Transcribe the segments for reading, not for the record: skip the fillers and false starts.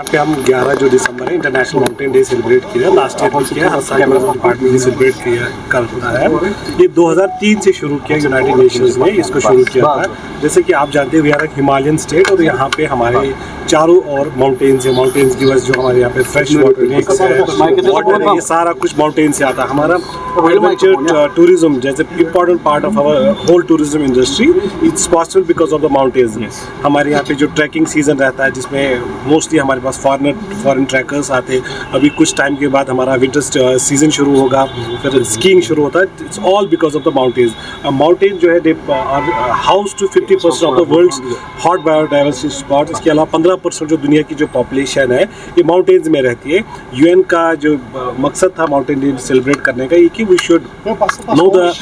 यहाँ पे हम 11 जो दिसंबर है इंटरनेशनल माउंटेन डे सेलिब्रेट किया। लास्ट ईयर भी किया, हर साल हमारे डिपार्टमेंट ने सेलिब्रेट किया करता है। ये 2003 से शुरू किया, यूनाइटेड नेशंस ने इसको शुरू किया था। जैसे कि आप जानते हैं वी आर हिमालयन स्टेट और यहाँ पे हमारे चारों ओर माउंटेन्स है। माउंटेन्स की वजह जो हमारे यहाँ पे फ्रेश वाटर लेक्स है, वाटर है, ये सारा कुछ माउंटेन से आता है। हमारा एडवेंचर टूरिज्म जैसे important part of our whole tourism industry it's possible because of the mountains. हमारे यहाँ पे जो ट्रैकिंग सीजन रहता है जिसमें मोस्टली हमारे पास फॉरेन ट्रैकर्स आते हैं। अभी कुछ टाइम के बाद हमारा विंटर सीजन शुरू होगा, फिर स्कीइंग शुरू होता है। It's all because of the mountains. Mountain जो है house to 50% of the world's hot biodiversity spot. इसके अलावा 15% जो दुनिया की जो पॉपुलेशन है ये माउंटेन्स में रहती है। यूएन का जो मकसद था माउंटेन डे सेलिब्रेट करने का ये कि we should know the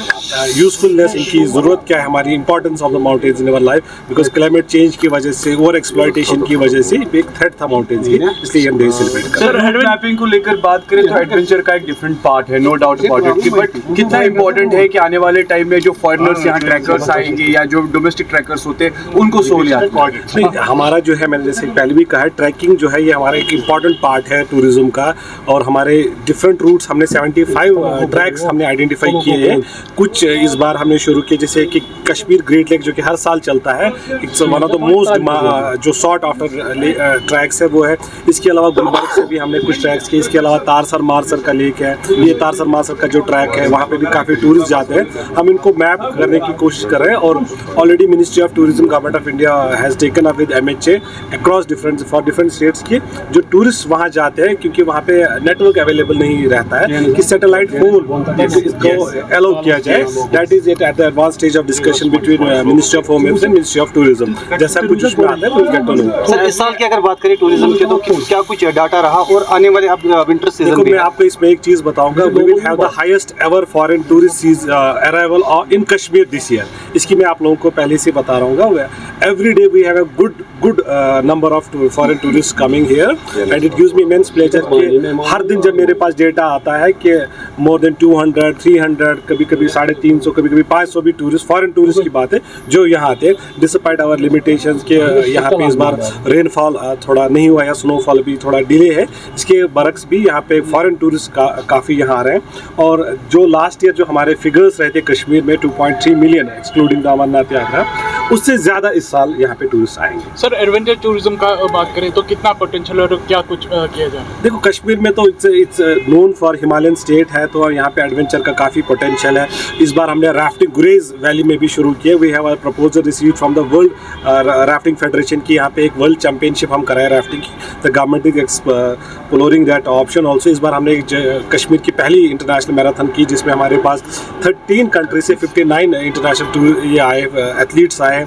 usefulness, इनकी ज़रूरत क्या है, हमारी importance of the mountains in our life. Because climate change की वजह से, ओवर एक्सप्लॉयटेशन की वजह से एक थ्रेट था माउंटेन्स की, इसलिए हम डे सेलिब्रेट कर रहे हैं। सर, मैपिंग को लेकर बात करें तो एडवेंचर का एक डिफरेंट पार्ट है, no doubt about it. But कितना इंपॉर्टेंट है कि आने वाले टाइम में जो फॉरेनर्स यहाँ ट्रैकर्स आएंगे या जो डोमेस्टिक ट्रैकर्स होते हैं उनको सहूलियत। हमारा जो है, मैंने जैसे पहले भी कहा है, ट्रैकिंग जो है ये हमारा एक इम्पॉर्टेंट पार्ट है टूरिज्म का। और हमारे डिफरेंट रूट्स हमने 75 ट्रैक्स हमने आइडेंटिफाई किए हैं। कुछ इस बार हमने शुरू किए, जैसे कि कश्मीर ग्रेट लेक जो कि हर साल चलता है, it's one of the most जो शॉर्ट आफ्टर ट्रैक्स है वो है। इसके अलावा गुलमर्ग से भी हमने कुछ ट्रैक्स किए। इसके अलावा तारसर मारसर का लेक है, ये तारसर मारसर का जो ट्रैक है वहाँ पे भी काफ़ी टूरिस्ट जाते हैं। हम इनको मैप करने की कोशिश कर रहे हैं और already ministry of tourism government of India has taken up with MHA across different states के जो टूरिस्ट वहाँ जाते हैं, क्योंकि वहाँ पे नेटवर्क अवेलेबल नहीं रहता है कि सैटेलाइट फोन इसको अलाउ किया जाए। That is at the advance stage of discussion between ministry of home and ministry of tourism. जैसा कुछ उसमें आता है will get to know. Sir, इस साल की अगर बात करें टूरिज्म के तो क्या कुछ डाटा रहा और आने वाले अब विंटर सीजन में? मैं आपको इसमें एक चीज बताऊंगा, we will have the highest ever foreign tourist arrival in Kashmir this year. इसकी मैं आप लोगों को पहले से बता रहा हूँ। Every day we have a good number of foreign tourist coming here and it gives me immense pleasure कि हर दिन जब मेरे पास डेटा आता है कि मोर देन 200, 300, कभी कभी 350, कभी कभी 500 भी टूरिस्ट, फॉरेन टूरिस्ट की बात है जो यहाँ आते हैं। डिस्पाइट आवर लिमिटेशंस के यहाँ पे इस बार रेनफॉल थोड़ा नहीं हुआ या स्नोफॉल भी थोड़ा डिले है, इसके बरक्स भी यहाँ पे फॉरेन टूरिस्ट काफ़ी यहाँ आ रहे हैं। और जो लास्ट ईयर जो हमारे फिगर्स रहते कश्मीर में 2.3 मिलियन एक्सक्लूडिंग द अमरनाथ यात्रा, उससे ज़्यादा इस साल यहाँ पे टूरिस्ट आएंगे। सर, एडवेंचर टूरिज्म का बात करें तो कितना पोटेंशियल और क्या कुछ किया जाए? देखो, कश्मीर में तो it's known for Himalayan state है, तो यहाँ पे एडवेंचर का काफ़ी पोटेंशियल है। इस बार हमने राफ्टिंग गुरेज वैली में भी शुरू किया। We have a proposal received from the World Rafting Federation की यहाँ पे एक वर्ल्ड चैंपियनशिप हम कराए राफ्टिंग की। The government is exploring that option also. इस बार हमने कश्मीर की पहली इंटरनेशनल मैराथन की जिसमें हमारे पास 13 कंट्री से 59 इंटरनेशनल ये आए एथलीट्स आए।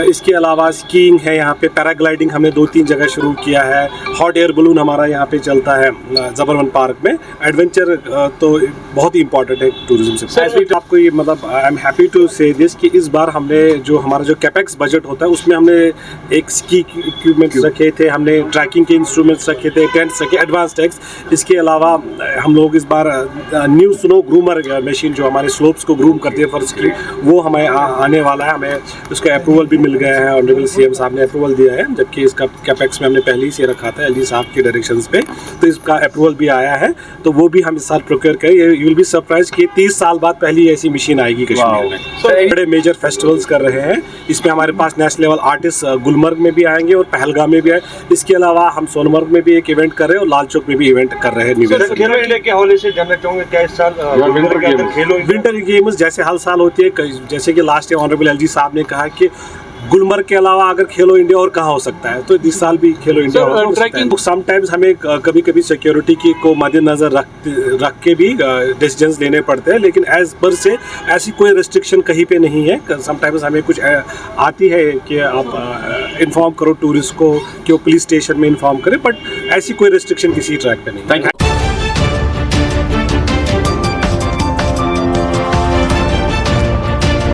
इसके अलावा स्कीइंग है यहाँ पे, पैराग्लाइडिंग हमने 2-3 जगह शुरू किया है। हॉट एयर बलून हमारा यहाँ पे चलता है जबरवन पार्क में। एडवेंचर तो बहुत ही इंपॉर्टेंट है टूरिज्म से। आपको ये मतलब आई एम हैप्पी टू से दिस कि इस बार हमने जो हमारा जो कैपेक्स बजट होता है उसमें हमने एक स्की इक्विपमेंट्स रखे थे, हमने ट्रैकिंग के इंस्ट्रूमेंट्स रखे थे, टेंट्स रखे, एडवांस टेक्स। इसके अलावा हम लोग इस बार न्यू स्नो ग्रूमर मशीन जो हमारे स्लोप्स को ग्रूम करती है फॉर स्की, वो हमें आने वाला है। हमें उसका अप्रूवल भी मिल गया है, ऑनरेबल CM साहब ने अप्रूवल दिया है, जबकि इसका कैपेक्स में हमने पहले ही से रखा था LG साहब के डायरेक्शंस पे, तो इसका अप्रूवल भी आया है। तो वो भी हम इस साल प्रोक्योर करें। यू विल बी सरप्राइज कि 30 साल बाद पहली ऐसी मशीन आएगी कश्मीर में। बड़े मेजर फेस्टिवल्स कर रहे हैं इसमें। हमारे पास नेशनल लेवल आर्टिस्ट गुलमर्ग में भी आएंगे और पहलगाम में भी आए। इसके अलावा हम सोनमर्ग में भी एक इवेंट कर रहे हैं और लाल चौक में भी इवेंट कर रहे हैं। खेलो इंडिया के हवाले से जानना चाहूँगा क्या इस साल विंटर गेम्स जैसे हर साल होती है, जैसे कि लास्ट ईयर ऑनरेबल LG साहब ने कहा कि गुलमर्ग के अलावा अगर खेलो इंडिया और कहाँ हो सकता है, तो इस साल भी खेलो इंडिया हो सकता है। समटाइम्स हमें कभी कभी सिक्योरिटी की को मद्देनजर रख के भी डिसीजंस लेने पड़ते हैं, लेकिन एज पर से ऐसी कोई रिस्ट्रिक्शन कहीं पे नहीं है। समटाइम्स हमें कुछ आती है कि आप इन्फॉर्म करो टूरिस्ट को कि वो पुलिस स्टेशन में इन्फॉर्म करें, बट ऐसी कोई रिस्ट्रिक्शन किसी ट्रैक पे नहीं है।